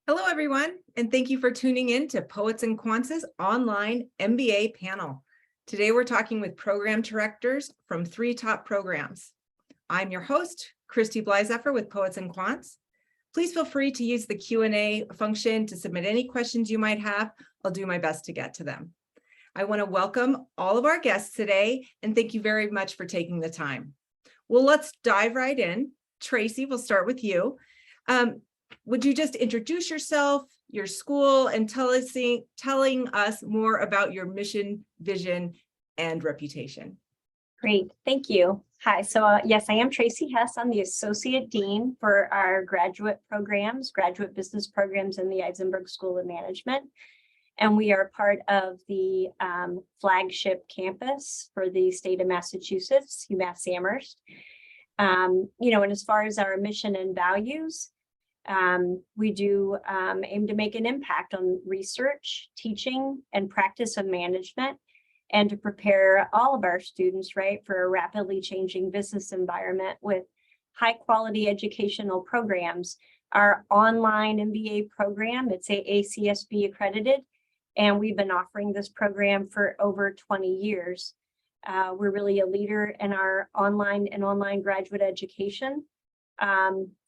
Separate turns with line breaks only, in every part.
Hello, everyone, and thank you for tuning in to Poets and Quants' online MBA panel. Today, we're talking with program directors from 3 top programs. I'm your host, Christy Bleizeffer with Poets and Quants. Please feel free to use the Q&A function to submit any questions you might have. I'll do my best to get to them. I want to welcome all of our guests today, and thank you very much for taking the time. Well, let's dive right in. Tracy, we'll start with you. Would you just introduce yourself, your school, and telling us more about your mission, vision, and reputation?
Great, thank you. Hi, so yes, I am Tracy Hess. I'm the Associate Dean for our graduate programs, graduate business programs in the Isenberg School of Management. And we are part of the flagship campus for the state of Massachusetts, UMASS Amherst. And as far as our mission and values, we do aim to make an impact on research, teaching, and practice of management, and to prepare all of our students, right, for a rapidly changing business environment with high quality educational programs. Our online MBA program, it's ACSB accredited, and we've been offering this program for over 20 years. We're really a leader in our online graduate education.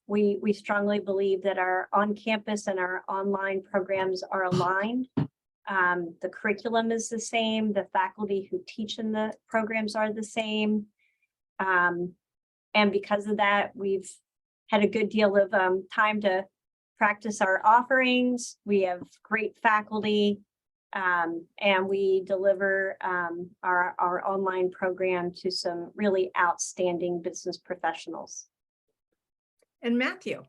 We strongly believe that our on-campus and our online programs are aligned. The curriculum is the same. The faculty who teach in the programs are the same. And because of that, we've had a good deal of time to practice our offerings. We have great faculty, and we deliver our online program to some really outstanding business professionals.
And Matthew.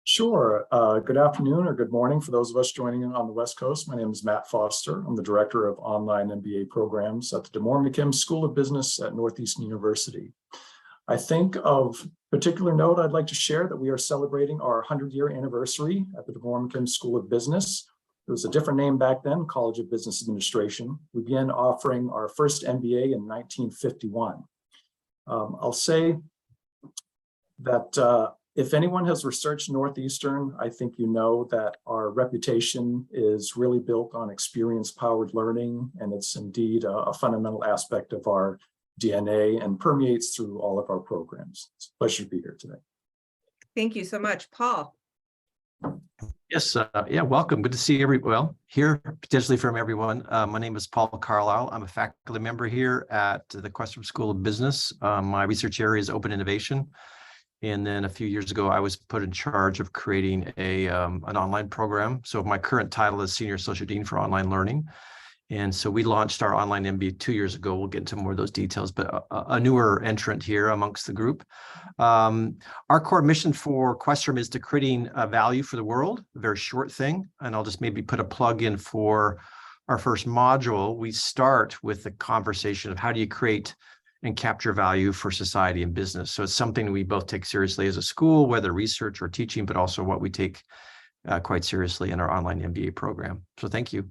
Sure. Good afternoon or good morning for those of us joining in on the West Coast. My name is Matt Foster. I'm the Director of Online MBA Programs at the D'Amore-McKim School of Business at Northeastern University. I think of particular note I'd like to share that we are celebrating our 100-year anniversary at the D'Amore-McKim School of Business. It was a different name back then, College of Business Administration. We began offering our first MBA in 1951. I'll say that if anyone has researched Northeastern, I think you know that our reputation is really built on experience-powered learning, and it's indeed a fundamental aspect of our DNA and permeates through all of our programs. It's a pleasure to be here today.
Thank you so much. Paul.
Yes, welcome. Good to see hear potentially from everyone. My name is Paul Carlisle. I'm a faculty member here at the Questrom School of Business. My research area is open innovation. And then a few years ago, I was put in charge of creating an online program. So my current title is Senior Associate Dean for Online Learning. And so we launched our online MBA 2 years ago. We'll get into more of those details, but a newer entrant here amongst the group. Our core mission for Questrom is to creating value for the world, a very short thing. And I'll just maybe put a plug in for our first module. We start with the conversation of how do you create and capture value for society and business. So it's something we both take seriously as a school, whether research or teaching, but also what we take quite seriously in our online MBA program. So thank you.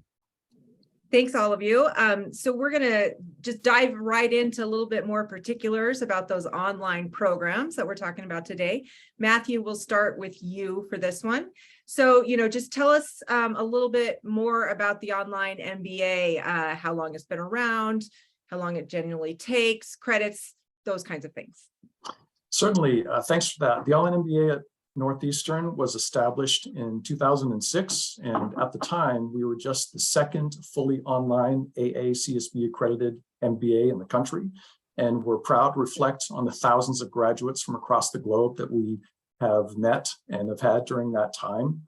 Thanks, all of you. So we're going to just dive right into a little bit more particulars about those online programs that we're talking about today. Matthew, we'll start with you for this one. So, just tell us a little bit more about the online MBA, how long it's been around, how long it generally takes, credits, those kinds of things.
Certainly. Thanks for that. The Online MBA at Northeastern was established in 2006. And at the time, we were just the second fully online AACSB accredited MBA in the country. And we're proud to reflect on the thousands of graduates from across the globe that we have met and have had during that time.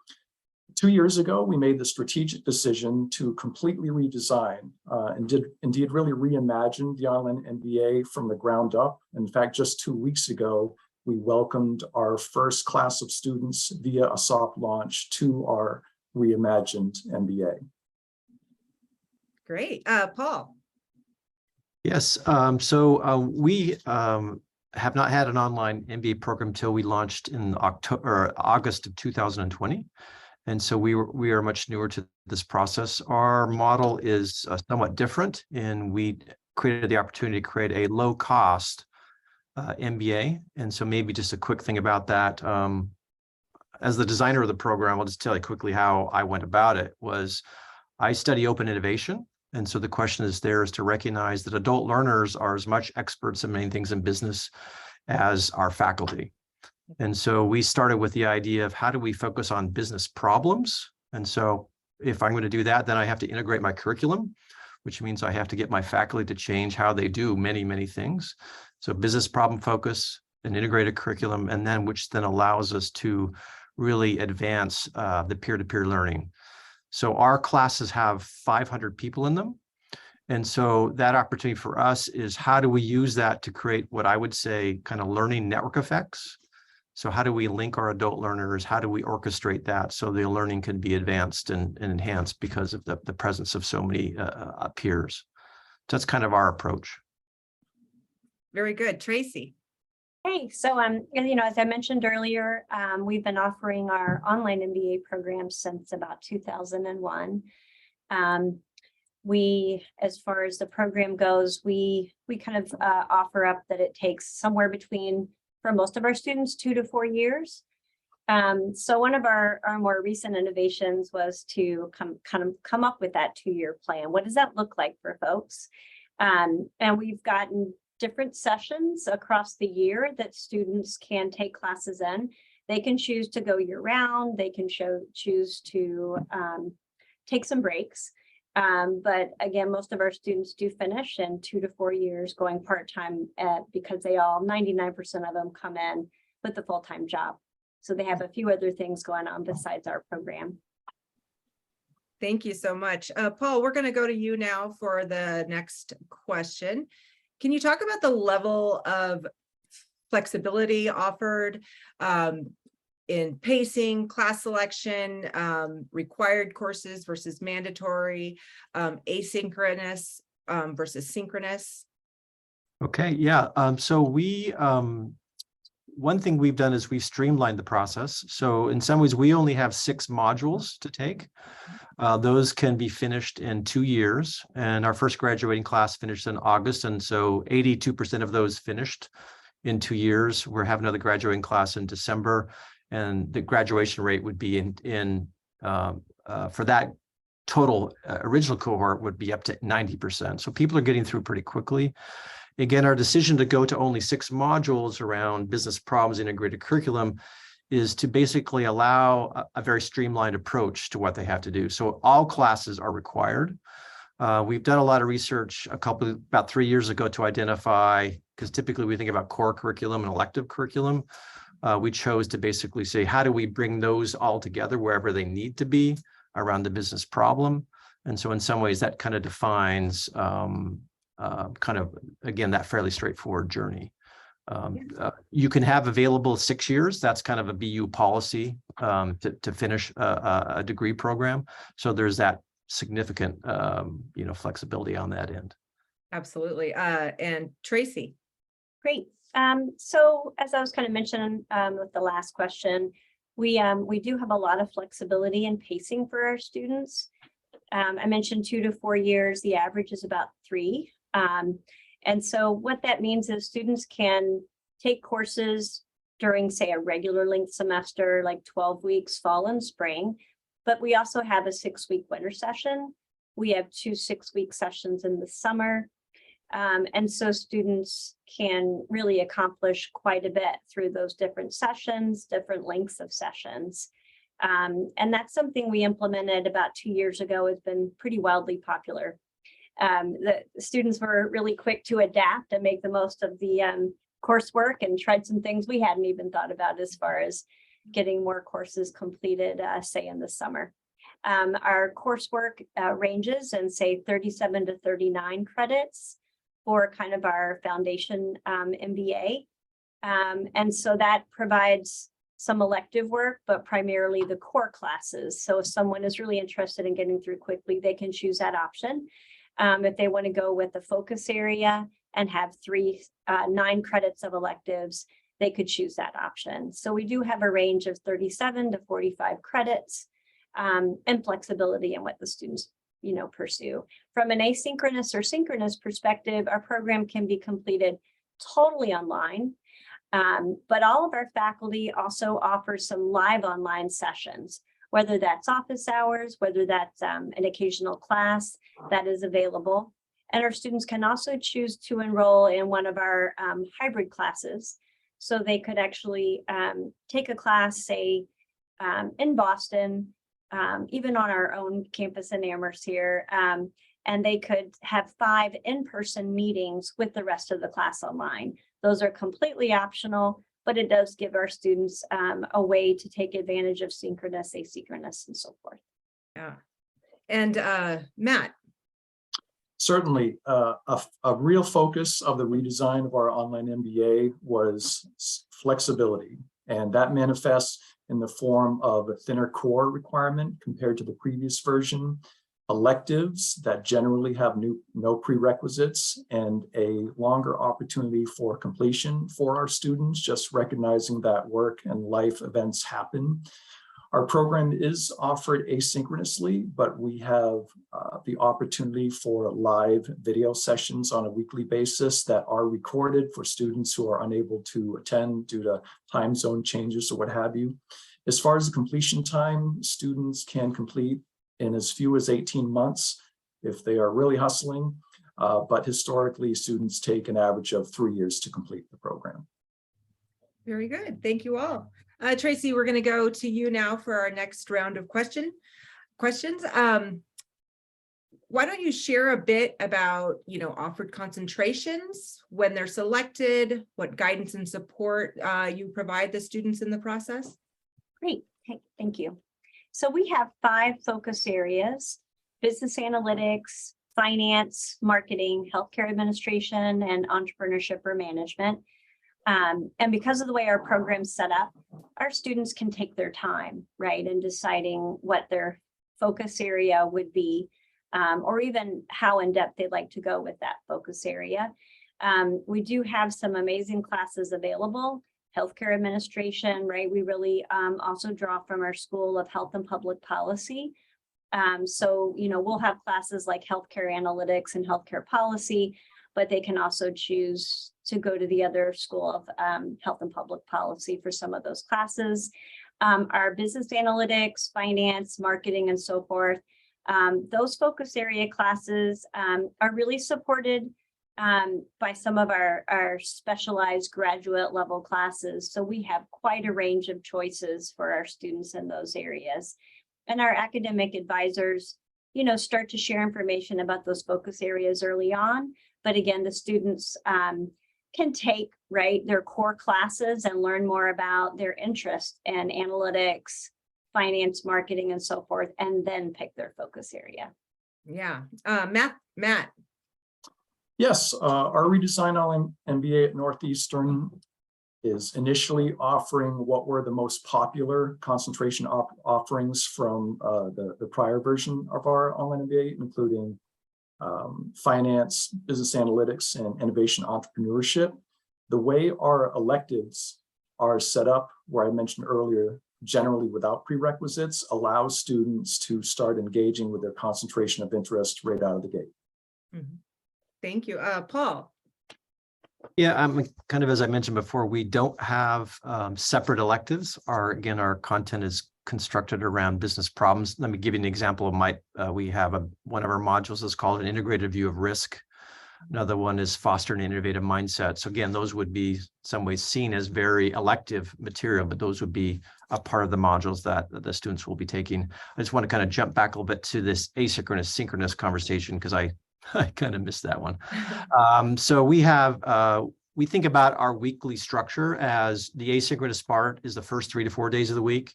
2 years ago, we made the strategic decision to completely redesign and did indeed really reimagine the Online MBA from the ground up. In fact, just 2 weeks ago, we welcomed our first class of students via a soft launch to our reimagined MBA.
Great. Paul.
Yes. We have not had an online MBA program until we launched in August of 2020. And so we are much newer to this process. Our model is somewhat different, and we created the opportunity to create a low-cost MBA. And so maybe just a quick thing about that. as the designer of the program, I'll just tell you quickly how I went about it. Was I study open innovation. And so the question is to recognize that adult learners are as much experts in many things in business as our faculty. And so we started with the idea of how do we focus on business problems? And so if I'm going to do that, then I have to integrate my curriculum, which means I have to get my faculty to change how they do many, many things. So business problem focus, an integrated curriculum, and then which then allows us to really advance the peer-to-peer learning. So our classes have 500 people in them. And so that opportunity for us is how do we use that to create what I would say kind of learning network effects? So how do we link our adult learners? How do we orchestrate that so the learning can be advanced and enhanced because of the presence of so many peers? So that's kind of our approach.
Very good. Tracy.
Hey, so as I mentioned earlier, we've been offering our online MBA program since about 2001. As far as the program goes, we kind of offer up that it takes somewhere between, for most of our students, 2 to 4 years. So one of our more recent innovations was to come up with that 2-year plan. What does that look like for folks? And we've gotten different sessions across the year that students can take classes in. They can choose to go year round. They can choose to take some breaks. But again, most of our students do finish in 2 to 4 years going part-time because 99% of them come in with a full-time job. So they have a few other things going on besides our program.
Thank you so much. Paul, we're going to go to you now for the next question. Can you talk about the level of flexibility offered in pacing, class selection, required courses versus mandatory, asynchronous versus synchronous?
Okay, yeah. So one thing we've done is we've streamlined the process. So in some ways, we only have 6 modules to take. Those can be finished in 2 years. And our first graduating class finished in August. And so 82% of those finished in 2 years. We're having another graduating class in December. And the graduation rate would be for that total original cohort would be up to 90%. So people are getting through pretty quickly. Again, our decision to go to only 6 modules around business problems, integrated curriculum, is to basically allow a very streamlined approach to what they have to do. So all classes are required. We've done a lot of research about 3 years ago to identify, because typically we think about core curriculum and elective curriculum. We chose to basically say, how do we bring those all together wherever they need to be around the business problem? And so in some ways that kind of defines again, that fairly straightforward journey. You can have available 6 years. That's kind of a BU policy to finish a degree program. So there's that significant, flexibility on that end.
Absolutely. And Tracy.
Great. So as I was kind of mentioning with the last question, we do have a lot of flexibility in pacing for our students. I mentioned 2 to 4 years. The average is about 3. And so what that means is students can take courses during, say, a regular length semester, like 12 weeks, fall and spring, but we also have a 6-week winter session. We have 2 6-week sessions in the summer. And so students can really accomplish quite a bit through those different sessions, different lengths of sessions. And that's something we implemented about 2 years ago. It's been pretty wildly popular. The students were really quick to adapt and make the most of the coursework and tried some things we hadn't even thought about as far as getting more courses completed, say in the summer. Our coursework ranges in, say, 37 to 39 credits for kind of our foundation MBA. And so that provides some elective work, but primarily the core classes. So if someone is really interested in getting through quickly, they can choose that option. If they want to go with the focus area and have 9 credits of electives, they could choose that option. So we do have a range of 37 to 45 credits and flexibility in what the students pursue. From an asynchronous or synchronous perspective, our program can be completed totally online. But all of our faculty also offer some live online sessions, whether that's office hours, whether that's an occasional class that is available. And our students can also choose to enroll in one of our hybrid classes. So they could actually take a class, say, in Boston, even on our own campus in Amherst here, and they could have 5 in-person meetings with the rest of the class online. Those are completely optional, but it does give our students a way to take advantage of synchronous, asynchronous, and so forth.
Yeah. And Matt.
Certainly, a real focus of the redesign of our online MBA was flexibility, and that manifests in the form of a thinner core requirement compared to the previous version, electives that generally have no prerequisites, and a longer opportunity for completion for our students, just recognizing that work and life events happen. Our program is offered asynchronously, but we have the opportunity for live video sessions on a weekly basis that are recorded for students who are unable to attend due to time zone changes or what have you. As far as the completion time, students can complete in as few as 18 months if they are really hustling, but historically students take an average of 3 years to complete the program.
Very good. Thank you all. Tracy, we're going to go to you now for our next round of questions. Why don't you share a bit about, offered concentrations, when they're selected, what guidance and support you provide the students in the process?
Great. Thank you. So we have 5 focus areas: business analytics, finance, marketing, healthcare administration, and entrepreneurship or management. And because of the way our program's set up, our students can take their time, right, in deciding what their focus area would be, or even how in-depth they'd like to go with that focus area. We do have some amazing classes available. Healthcare administration, right? We really also draw from our School of Health and Public Policy. So, we'll have classes like healthcare analytics and healthcare policy, but they can also choose to go to the other School of Health and Public Policy for some of those classes. Our business analytics, finance, marketing, and so forth. Those focus area classes are really supported by some of our specialized graduate level classes. So we have quite a range of choices for our students in those areas. And our academic advisors, start to share information about those focus areas early on. But again, the students can take, their core classes and learn more about their interest in analytics, finance, marketing, and so forth, and then pick their focus area.
Yeah. Matt.
Yes, our redesigned online MBA at Northeastern is initially offering what were the most popular concentration offerings from the prior version of our online MBA, including finance, business analytics, and innovation entrepreneurship. The way our electives are set up, where I mentioned earlier, generally without prerequisites, allows students to start engaging with their concentration of interest right out of the gate.
Mm-hmm. Thank you. Paul.
Yeah, kind of, as I mentioned before, we don't have separate electives. Our content is constructed around business problems. Let me give you an example of we have one of our modules is called an integrated view of risk. Another one is foster an innovative mindset. So again, those would be some ways seen as very elective material, but those would be a part of the modules that the students will be taking. I just want to kind of jump back a little bit to this asynchronous, synchronous conversation, because I kind of missed that one. So we think about our weekly structure as the asynchronous part is the first 3 to 4 days of the week.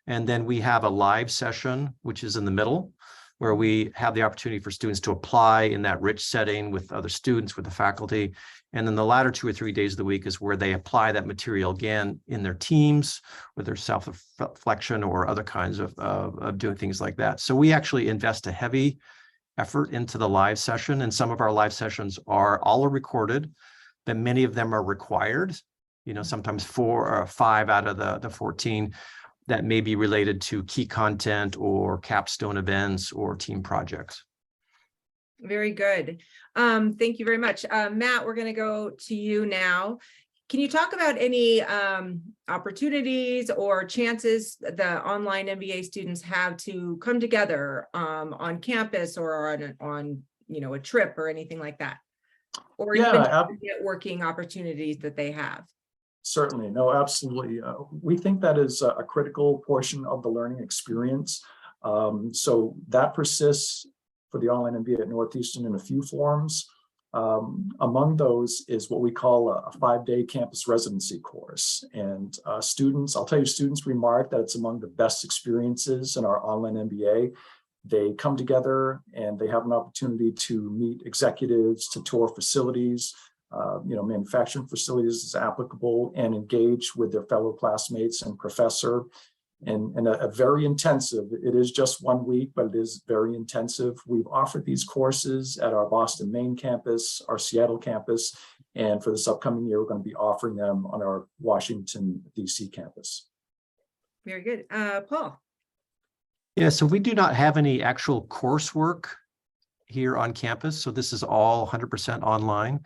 And then we have a live session, which is in the middle, where we have the opportunity for students to apply in that rich setting with other students, with the faculty. And then the latter 2 or 3 days of the week is where they apply that material again in their teams, with their self-reflection or other kinds of doing things like that. So we actually invest a heavy effort into the live session, and some of our live sessions all are recorded, but many of them are required, sometimes 4 or 5 out of the 14 that may be related to key content or capstone events or team projects.
Very good. Thank you very much. Matt, we're going to go to you now. Can you talk about any opportunities or chances the online MBA students have to come together on campus or on a trip or anything like that? Or even networking opportunities that they have?
Certainly, no, absolutely. We think that is a critical portion of the learning experience. So that persists for the Online MBA at Northeastern in a few forms. Among those is what we call a 5-day campus residency course. And students remark that it's among the best experiences in our Online MBA. They come together and they have an opportunity to meet executives, to tour facilities, manufacturing facilities is applicable, and engage with their fellow classmates and professor. And a very intensive, it is just 1 week, but it is very intensive. We've offered these courses at our Boston, Maine campus, our Seattle campus, and for this upcoming year, we're going to be offering them on our Washington, DC campus.
Very good. Paul.
Yeah, so we do not have any actual coursework here on campus. So this is all 100% online.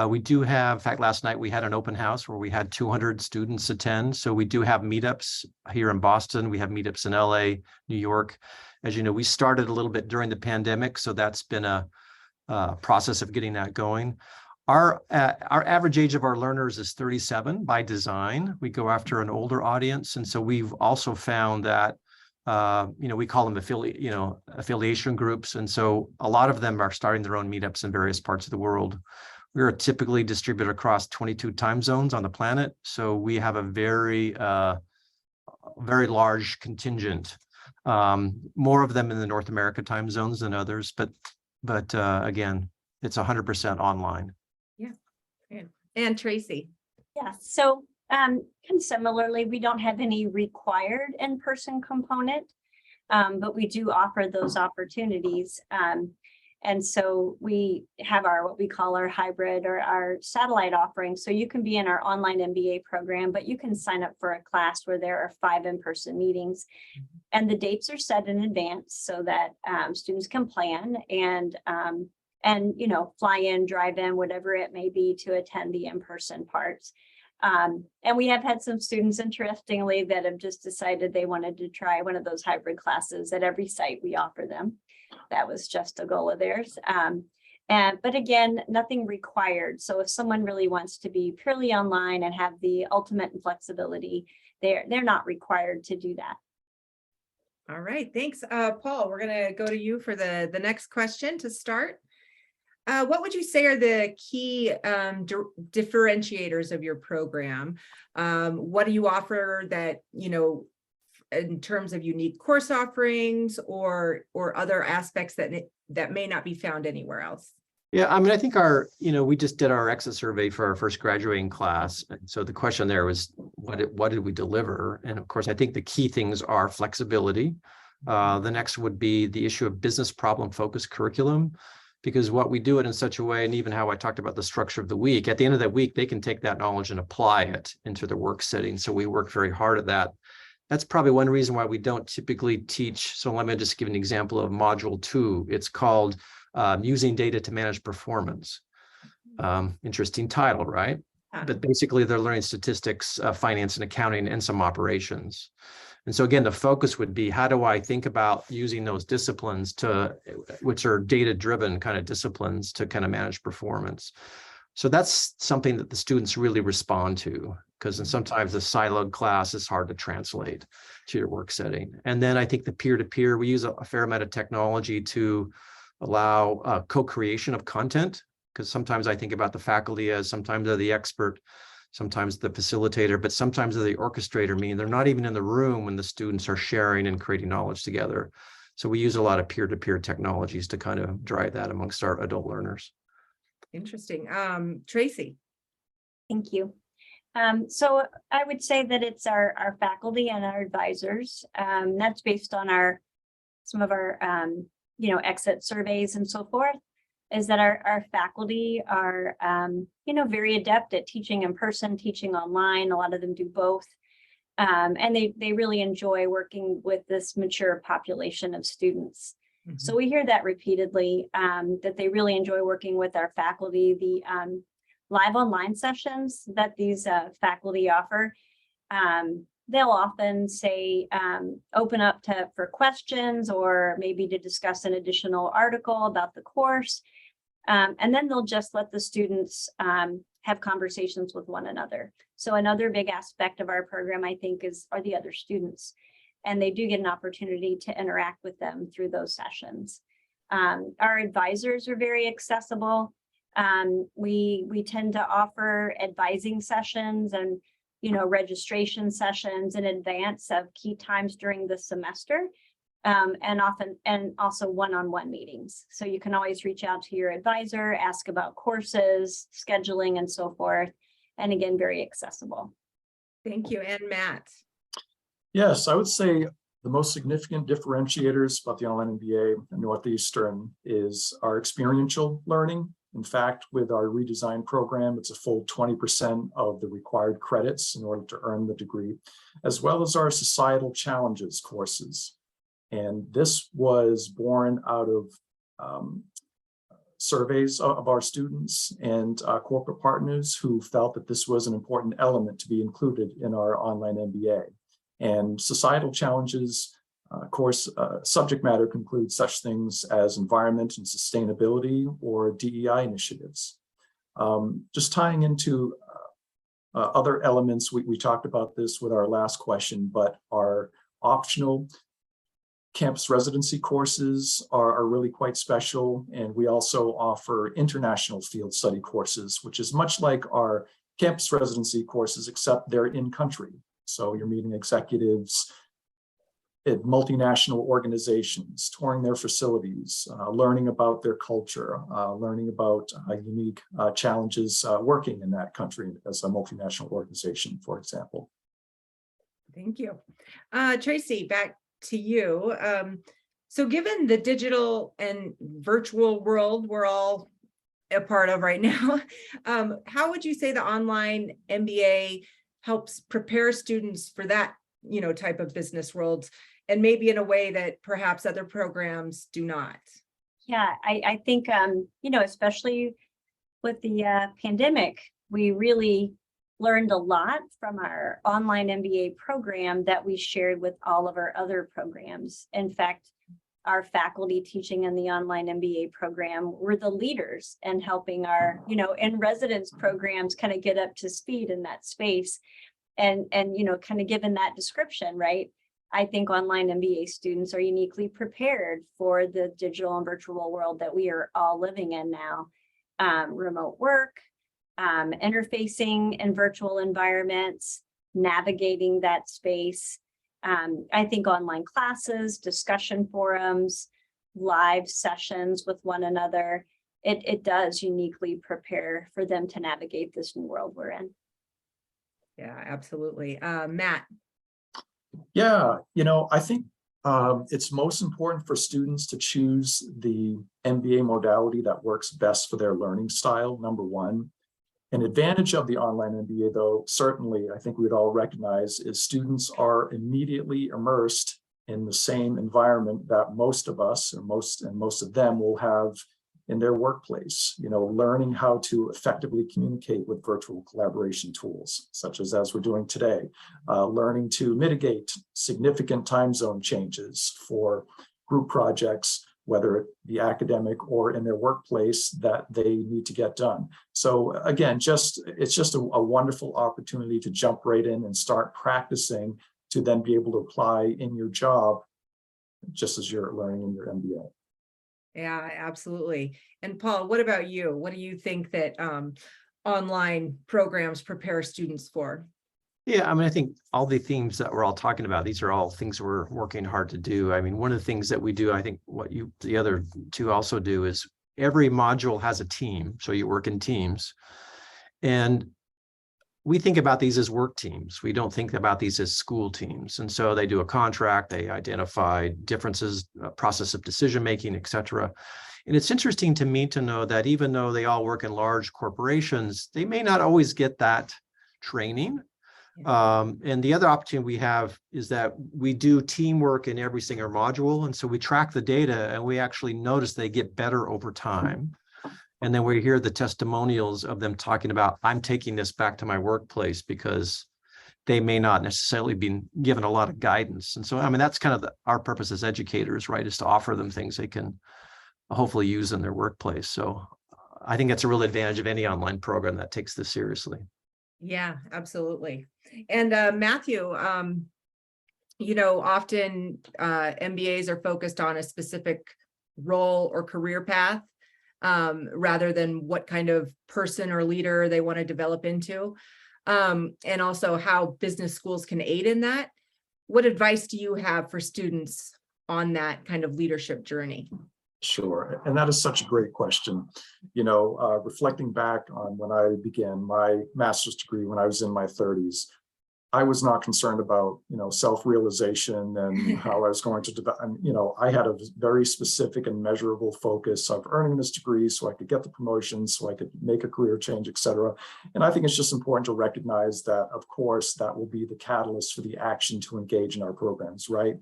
We do have, in fact, last night we had an open house where we had 200 students attend. So we do have meetups here in Boston. We have meetups in LA, New York. As you know, we started a little bit during the pandemic. So that's been a process of getting that going. Our average age of our learners is 37 by design. We go after an older audience. And so we've also found that we call them affiliation groups. And so a lot of them are starting their own meetups in various parts of the world. We are typically distributed across 22 time zones on the planet. So we have a very large contingent, more of them in the North America time zones than others. But again, it's 100% online.
Yeah. And Tracy.
Yeah, so kind of similarly, we don't have any required in-person component, but we do offer those opportunities. And so we have what we call our hybrid or our satellite offering. So you can be in our online MBA program, but you can sign up for a class where there are 5 in-person meetings. And the dates are set in advance so that students can plan and fly in, drive in, whatever it may be to attend the in-person parts. And we have had some students, interestingly, that have just decided they wanted to try one of those hybrid classes at every site we offer them. That was just a goal of theirs. But again, nothing required. So if someone really wants to be purely online and have the ultimate flexibility, they're not required to do that.
All right, thanks. Paul, we're going to go to you for the next question to start. What would you say are the key differentiators of your program? What do you offer that, in terms of unique course offerings or other aspects that may not be found anywhere else?
Yeah, I mean, I think we just did our exit survey for our first graduating class. And so the question there was, what did we deliver? And of course, I think the key things are flexibility. The next would be the issue of business problem focused curriculum, because what we do it in such a way, and even how I talked about the structure of the week, at the end of that week, they can take that knowledge and apply it into their work setting. So we work very hard at that. That's probably one reason why we don't typically teach. So let me just give an example of module 2. It's called Using Data to Manage Performance. Interesting title, right? But basically they're learning statistics, finance and accounting, and some operations. And so again, the focus would be, how do I think about using those disciplines which are data-driven kind of disciplines to kind of manage performance? So that's something that the students really respond to, because sometimes the siloed class is hard to translate to your work setting. And then I think the peer-to-peer, we use a fair amount of technology to allow co-creation of content, because sometimes I think about the faculty as sometimes they're the expert, sometimes the facilitator, but sometimes they're the orchestrator, meaning they're not even in the room when the students are sharing and creating knowledge together. So we use a lot of peer-to-peer technologies to kind of drive that amongst our adult learners.
Interesting. Tracy.
Thank you. So I would say that it's our faculty and our advisors. That's based on some of our exit surveys and so forth, is that our faculty are very adept at teaching in person, teaching online. A lot of them do both. And they really enjoy working with this mature population of students. Mm-hmm. So we hear that repeatedly, that they really enjoy working with our faculty. live online sessions that these faculty offer. They'll often say, open up for questions or maybe to discuss an additional article about the course. And then they'll just let the students have conversations with one another. So another big aspect of our program, I think, are the other students. And they do get an opportunity to interact with them through those sessions. Our advisors are very accessible. We tend to offer advising sessions and registration sessions in advance of key times during the semester, and also one-on-one meetings. So you can always reach out to your advisor, ask about courses, scheduling, and so forth. And again, very accessible.
Thank you. And Matt.
Yes, I would say the most significant differentiators about the Online MBA at Northeastern is our experiential learning. In fact, with our redesigned program, it's a full 20% of the required credits in order to earn the degree, as well as our societal challenges courses. And this was born out of surveys of our students and corporate partners who felt that this was an important element to be included in our Online MBA. And societal challenges, course, subject matter concludes such things as environment and sustainability or DEI initiatives. Just tying into other elements, we talked about this with our last question, but our optional campus residency courses are really quite special. And we also offer international field study courses, which is much like our campus residency courses, except they're in country. So you're meeting executives at multinational organizations, touring their facilities, learning about their culture, learning about unique challenges working in that country as a multinational organization, for example.
Thank you. Tracy, back to you. So given the digital and virtual world we're all a part of right now, how would you say the Online MBA helps prepare students for that type of business world, and maybe in a way that perhaps other programs do not?
Yeah, I think, especially with the pandemic, we really learned a lot from our Online MBA program that we shared with all of our other programs. In fact, our faculty teaching in the Online MBA program were the leaders in helping our, in residence programs kind of get up to speed in that space. And kind of given that description, right? I think Online MBA students are uniquely prepared for the digital and virtual world that we are all living in now. Remote work, interfacing in virtual environments, navigating that space. I think online classes, discussion forums, live sessions with one another, it does uniquely prepare for them to navigate this new world we're in.
Yeah, absolutely. Matt.
Yeah, I think it's most important for students to choose the MBA modality that works best for their learning style, number one. An advantage of the Online MBA, though, certainly, I think we'd all recognize, is students are immediately immersed in the same environment that most of us, or most of them, will have in their workplace, learning how to effectively communicate with virtual collaboration tools, such as we're doing today, learning to mitigate significant time zone changes for group projects, whether it be academic or in their workplace that they need to get done. So again, it's just a wonderful opportunity to jump right in and start practicing to then be able to apply in your job, just as you're learning in your MBA.
Yeah, absolutely. And Paul, what about you? What do you think that online programs prepare students for?
Yeah, I think all the themes that we're all talking about, these are all things we're working hard to do. One of the things that we do, I think what the other two also do, is every module has a team. So you work in teams. And we think about these as work teams. We don't think about these as school teams. And so they do a contract, they identify differences, process of decision-making, et cetera. And it's interesting to me to know that even though they all work in large corporations, they may not always get that training. And the other opportunity we have is that we do teamwork in every single module. And so we track the data and we actually notice they get better over time. And then we hear the testimonials of them talking about, I'm taking this back to my workplace, because they may not necessarily be given a lot of guidance. And so, I mean, that's kind of our purpose as educators, right, is to offer them things they can hopefully use in their workplace. So I think that's a real advantage of any online program that takes this seriously.
Yeah, absolutely. And Matthew, you know, often MBAs are focused on a specific role or career path, rather than what kind of person or leader they want to develop into, and also how business schools can aid in that. What advice do you have for students on that kind of leadership journey?
Sure, and that is such a great question. You know, reflecting back on when I began my master's degree when I was in my 30s, I was not concerned about, you know, self-realization and how I was going to develop. You know, I had a very specific and measurable focus of earning this degree so I could get the promotion, so I could make a career change, et cetera. And I think it's just important to recognize that, of course, that will be the catalyst for the action to engage in our programs, right?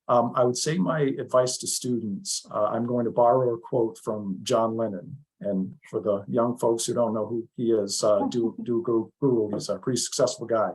I would say my advice to students, I'm going to borrow a quote from John Lennon. And for the young folks who don't know who he is, do Google, he's a pretty successful guy.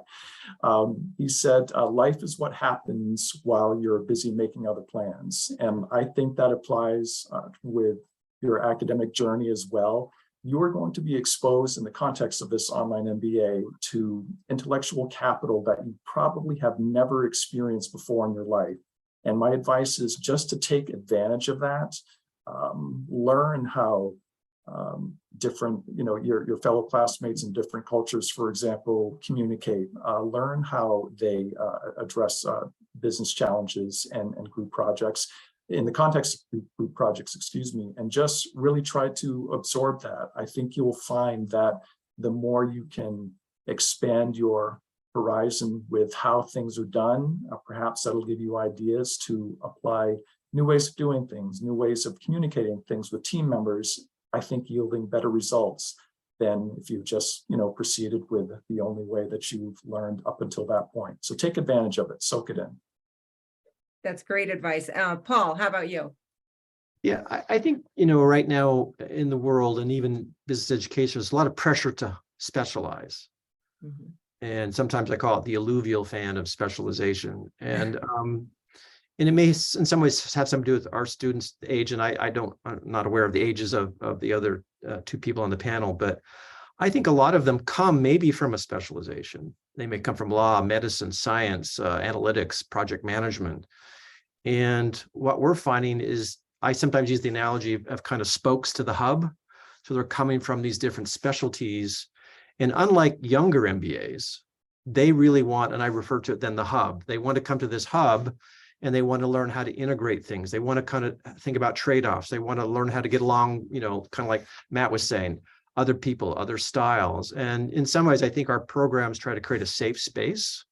He said, life is what happens while you're busy making other plans. And I think that applies with your academic journey as well. You are going to be exposed in the context of this online MBA to intellectual capital that you probably have never experienced before in your life. And my advice is just to take advantage of that, learn how different, you know, your fellow classmates in different cultures, for example, communicate, learn how they address business challenges and group projects in the context of group projects, excuse me, and just really try to absorb that. I think you'll find that the more you can expand your horizon with how things are done, perhaps that'll give you ideas to apply new ways of doing things, new ways of communicating things with team members, I think yielding better results than if you just, you know, proceeded with the only way that you've learned up until that point. So take advantage of it, soak it in.
That's great advice. Paul, how about you?
Yeah, I think, you know, right now in the world and even business education, there's a lot of pressure to specialize.
Mm-hmm.
And sometimes I call it the alluvial fan of specialization. And it may in some ways have something to do with our students' age. And I'm not aware of the ages of the other two people on the panel, but I think a lot of them come maybe from a specialization. They may come from law, medicine, science, analytics, project management. And what we're finding is, I sometimes use the analogy of kind of spokes to the hub. So they're coming from these different specialties. And unlike younger MBAs, they really want, and I refer to it then the hub, they want to come to this hub and they want to learn how to integrate things. They want to kind of think about trade-offs. They want to learn how to get along, you know, kind of like Matt was saying, other people, other styles. And in some ways, I think our programs try to create a safe space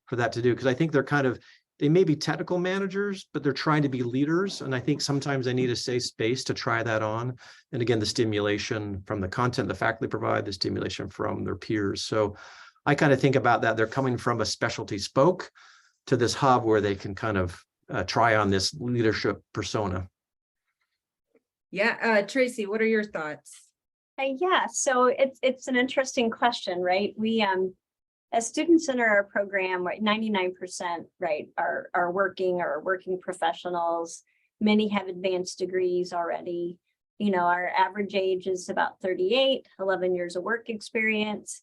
for that to do, because I think they're kind of, they may be technical managers, but they're trying to be leaders. And I think sometimes they need a safe space to try that on. And again, the stimulation from the content the faculty provide, the stimulation from their peers. So I kind of think about that. They're coming from a specialty spoke to this hub where they can kind of try on this leadership persona.
Yeah, Tracy, what are your thoughts?
Yeah, so it's an interesting question, right? We as students in our program, right, 99%, right, are working professionals. Many have advanced degrees already. You know, our average age is about 38, 11 years of work experience.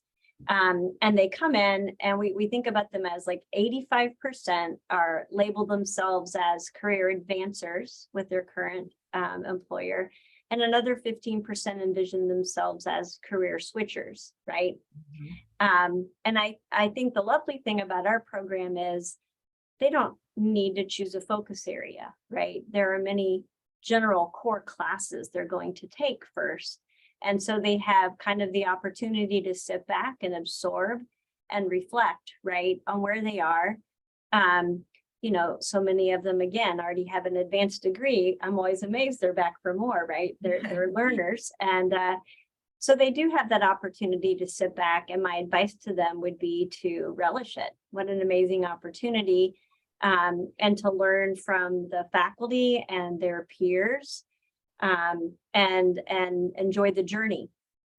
And they come in and we think about them as like 85% are labeled themselves as career advancers with their current employer. And another 15% envision themselves as career switchers, right? Mm-hmm. And I think the lovely thing about our program is they don't need to choose a focus area, right? There are many general core classes they're going to take first. And so they have kind of the opportunity to sit back and absorb and reflect, right, on where they are. You know, so many of them, again, already have an advanced degree. I'm always amazed they're back for more, right? They're learners. And so they do have that opportunity to sit back. And my advice to them would be to relish it. What an amazing opportunity. And to learn from the faculty and their peers. and enjoy the journey,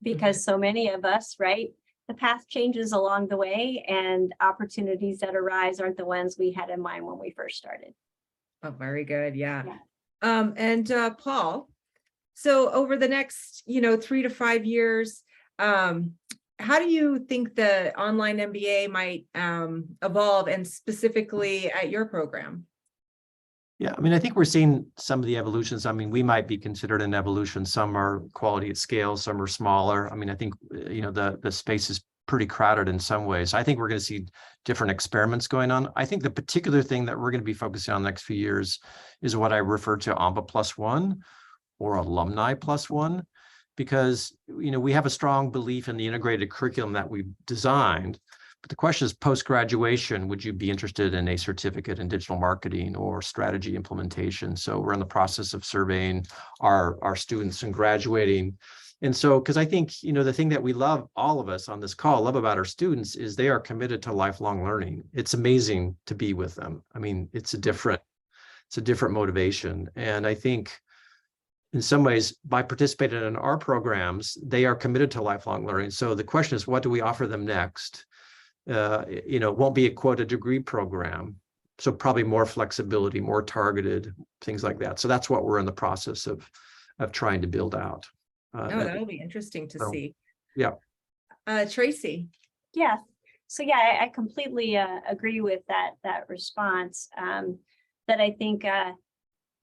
because so many of us, right? The path changes along the way, and opportunities that arise aren't the ones we had in mind when we first started.
Oh, very good. Yeah.
Yeah.
Paul, so over the next, 3 to 5 years, how do you think the online MBA might evolve, and specifically at your program?
Yeah, I mean, I think we're seeing some of the evolutions. I mean, we might be considered an evolution. Some are quality at scale, some are smaller. I mean, I think, the space is pretty crowded in some ways. I think we're going to see different experiments going on. I think the particular thing that we're going to be focusing on the next few years is what I refer to AMBA +1 or alumni +1, because, we have a strong belief in the integrated curriculum that we've designed. But the question is, post-graduation, would you be interested in a certificate in digital marketing or strategy implementation? So we're in the process of surveying our students and graduating. And so, because I think, the thing that we love, all of us on this call love about our students, is they are committed to lifelong learning. It's amazing to be with them. I mean, it's a different motivation. And I think in some ways, by participating in our programs, they are committed to lifelong learning. So the question is, what do we offer them next? It won't be a degree program. So probably more flexibility, more targeted, things like that. So that's what we're in the process of trying to build out.
That'll be interesting to see.
Yeah.
Tracy.
Yeah. So yeah, I completely agree with that response. That I think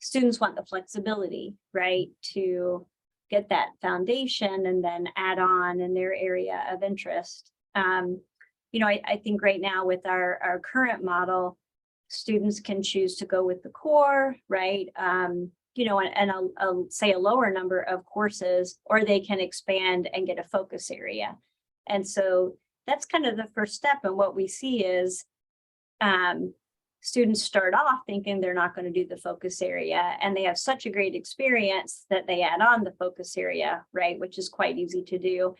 students want the flexibility, right, to get that foundation and then add on in their area of interest. I think right now with our current model, students can choose to go with the core, right? And I'll say a lower number of courses, or they can expand and get a focus area. And so that's kind of the first step. And what we see is students start off thinking they're not going to do the focus area, and they have such a great experience that they add on the focus area, right? Which is quite easy to do.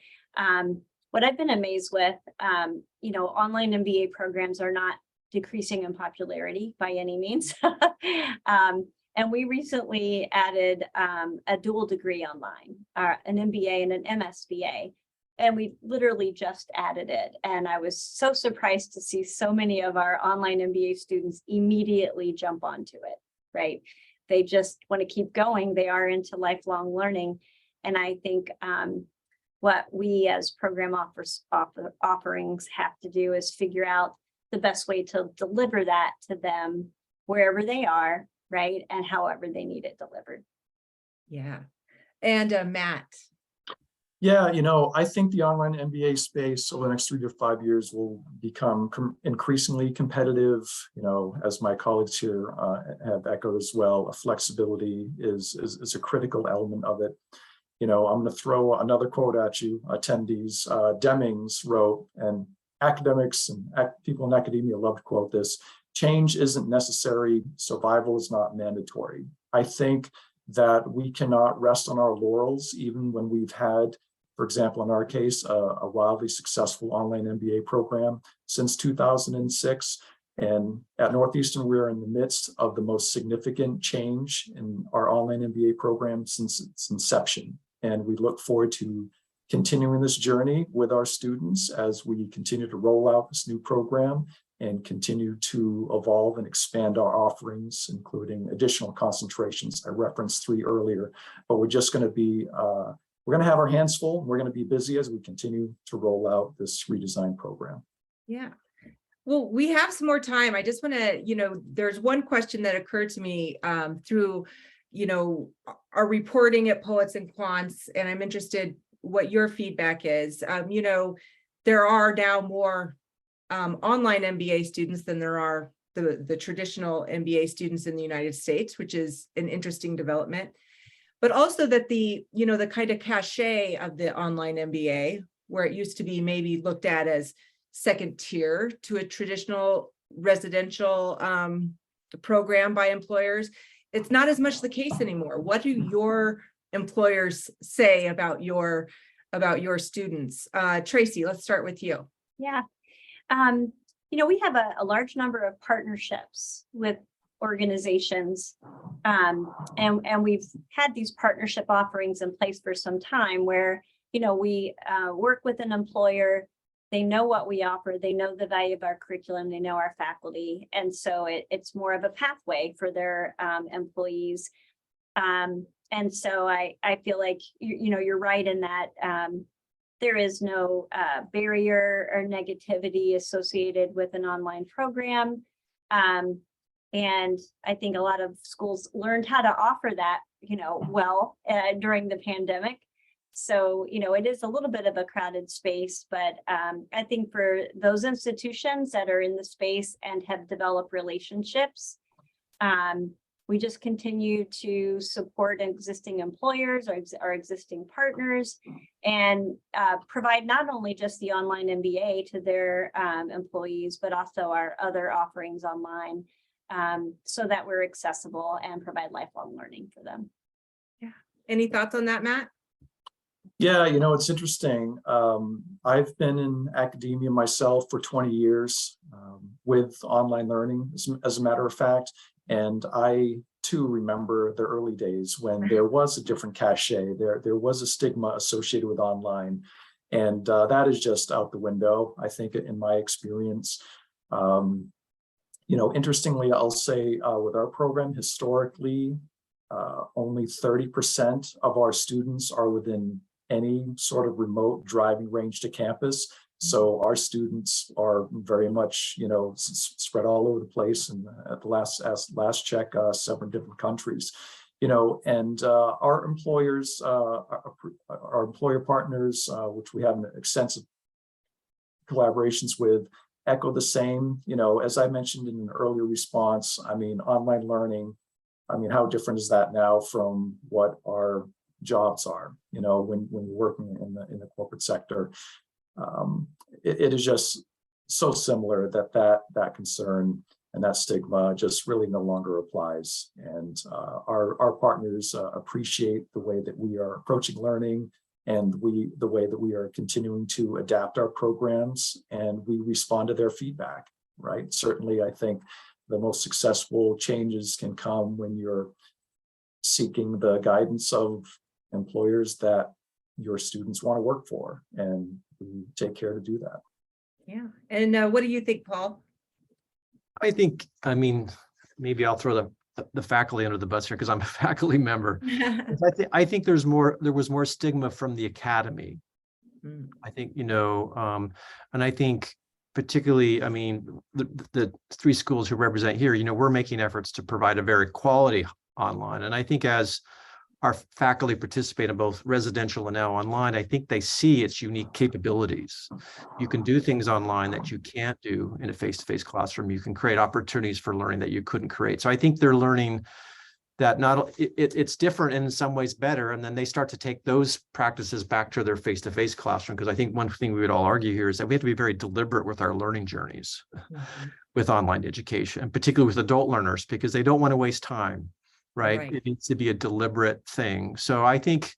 What I've been amazed with, online MBA programs are not decreasing in popularity by any means. And we recently added a dual degree online, an MBA and an MSBA. And we literally just added it. And I was so surprised to see so many of our online MBA students immediately jump onto it, right? They just want to keep going. They are into lifelong learning. And I think what we as program offerings have to do is figure out the best way to deliver that to them wherever they are, right? And however they need it delivered.
Yeah. And Matt.
Yeah, I think the online MBA space over the next 3 to 5 years will become increasingly competitive. As my colleagues here have echoed as well, flexibility is a critical element of it. I'm going to throw another quote at you, attendees. Demings wrote, and academics and people in academia love to quote this: change isn't necessary, survival is not mandatory. I think that we cannot rest on our laurels, even when we've had, for example, in our case, a wildly successful online MBA program since 2006. And at Northeastern, we're in the midst of the most significant change in our online MBA program since its inception. And we look forward to continuing this journey with our students as we continue to roll out this new program and continue to evolve and expand our offerings, including additional concentrations. I referenced 3 earlier, but we're just going to be, we're going to have our hands full. We're going to be busy as we continue to roll out this redesigned program.
Yeah. Well, we have some more time. I just want to, there's one question that occurred to me through, our reporting at Poets and Quants, and I'm interested what your feedback is. There are now more online MBA students than there are the traditional MBA students in the United States, which is an interesting development. But also that the kind of cachet of the online MBA, where it used to be maybe looked at as second tier to a traditional residential program by employers, it's not as much the case anymore. What do your employers say about your students? Tracy, let's start with you.
Yeah. We have a large number of partnerships with organizations. And we've had these partnership offerings in place for some time where, we work with an employer. They know what we offer. They know the value of our curriculum. They know our faculty. And so it's more of a pathway for their employees. And so I feel like, you're right in that there is no barrier or negativity associated with an online program. And I think a lot of schools learned how to offer that, well, during the pandemic. So, it is a little bit of a crowded space, but I think for those institutions that are in the space and have developed relationships, we just continue to support existing employers or our existing partners and provide not only just the online MBA to their employees, but also our other offerings online so that we're accessible and provide lifelong learning for them.
Yeah. Any thoughts on that, Matt?
Yeah, it's interesting. I've been in academia myself for 20 years with online learning, as a matter of fact. And I too remember the early days when there was a different cachet, there was a stigma associated with online. And that is just out the window, I think, in my experience. Interestingly, I'll say with our program, historically, only 30% of our students are within any sort of remote driving range to campus. So our students are very much, spread all over the place. And at the last check, 7 different countries, and our employers, our employer partners, which we have extensive collaborations with, echo the same. As I mentioned in an earlier response, online learning, how different is that now from what our jobs are, when we're working in the corporate sector? It is just so similar that concern and that stigma just really no longer applies. And our partners appreciate the way that we are approaching learning and the way that we are continuing to adapt our programs, and we respond to their feedback, right? Certainly, I think the most successful changes can come when you're seeking the guidance of employers that your students want to work for, and we take care to do that.
Yeah. And what do you think, Paul?
I think, maybe I'll throw the faculty under the bus here because I'm a faculty member. I think there was more stigma from the academy. I think, and I think particularly, the 3 schools who represent here, we're making efforts to provide a very quality online. And I think as our faculty participate in both residential and now online, I think they see its unique capabilities. You can do things online that you can't do in a face-to-face classroom. You can create opportunities for learning that you couldn't create. So I think they're learning that it's different and in some ways better. And then they start to take those practices back to their face-to-face classroom. Because I think one thing we would all argue here is that we have to be very deliberate with our learning journeys with online education, and particularly with adult learners, because they don't want to waste time. Right. It needs to be a deliberate thing. So I think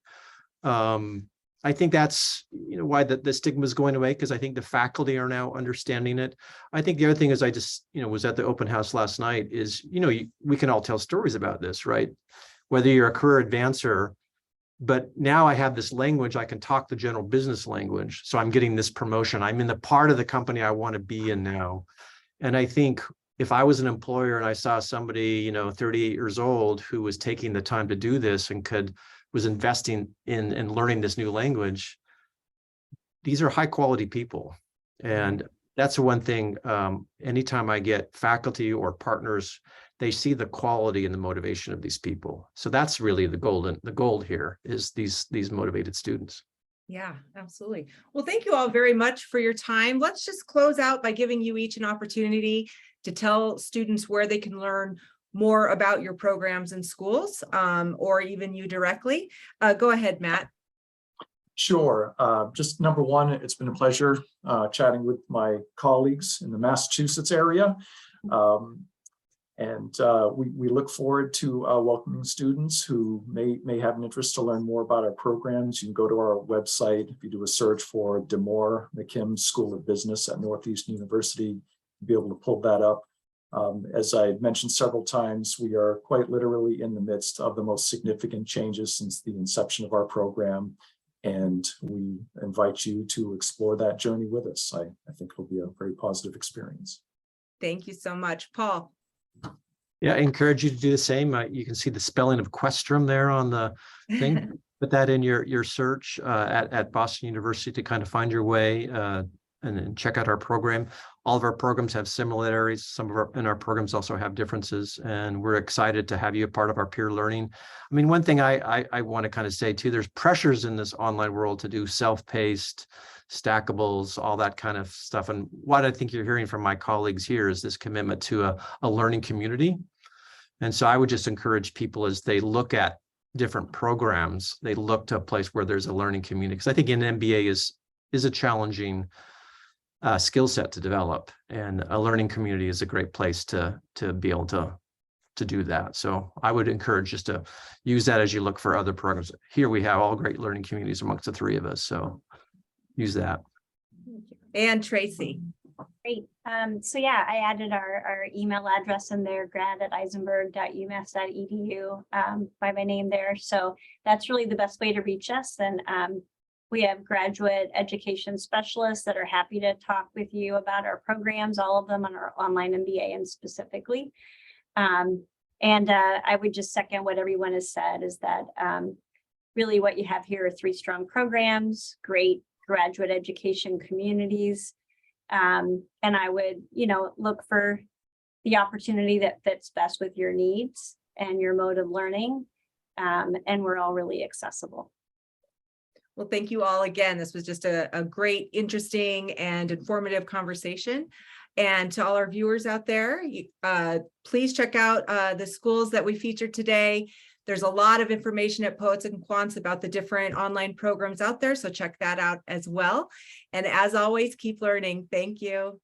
that's why the stigma is going away, because I think the faculty are now understanding it. I think the other thing is I just was at the open house last night is we can all tell stories about this, right? Whether you're a career advancer, but now I have this language, I can talk the general business language. So I'm getting this promotion. I'm in the part of the company I want to be in now. And I think if I was an employer and I saw somebody, 38 years old who was taking the time to do this and was investing in learning this new language, these are high quality people. And that's the one thing, anytime I get faculty or partners, they see the quality and the motivation of these people. So that's really the gold here is these motivated students.
Yeah, absolutely. Well, thank you all very much for your time. Let's just close out by giving you each an opportunity to tell students where they can learn more about your programs in schools, or even you directly. Go ahead, Matt.
Sure. Just number one, it's been a pleasure chatting with my colleagues in the Massachusetts area. And we look forward to welcoming students who may have an interest to learn more about our programs. You can go to our website. If you do a search for D'Amore-McKim School of Business at Northeastern University, be able to pull that up. As I mentioned several times, we are quite literally in the midst of the most significant changes since the inception of our program. And we invite you to explore that journey with us. I think it'll be a very positive experience.
Thank you so much, Paul.
Yeah, I encourage you to do the same. You can see the spelling of Questrom there on the thing. Put that in your search at Boston University to kind of find your way and then check out our program. All of our programs have similarities. Some of our programs also have differences, and we're excited to have you a part of our peer learning. I mean, one thing I want to kind of say too, there's pressures in this online world to do self-paced, stackables, all that kind of stuff. And what I think you're hearing from my colleagues here is this commitment to a learning community. And so I would just encourage people as they look at different programs, they look to a place where there's a learning community. Because I think an MBA is a challenging skill set to develop, and a learning community is a great place to be able to do that. So I would encourage just to use that as you look for other programs. Here we have all great learning communities amongst the three of us. So use that.
And Tracy.
Great. So yeah, I added our email address in there, grad@isenberg.umass.edu by my name there. So that's really the best way to reach us. And we have graduate education specialists that are happy to talk with you about our programs, all of them on our online MBA and specifically. I would just second what everyone has said is that really what you have here are 3 strong programs, great graduate education communities. And I would, look for the opportunity that fits best with your needs and your mode of learning. And we're all really accessible.
Well, thank you all again. This was just a great, interesting, and informative conversation. And to all our viewers out there, please check out the schools that we featured today. There's a lot of information at Poets and Quants about the different online programs out there, so check that out as well. And as always, keep learning. Thank you.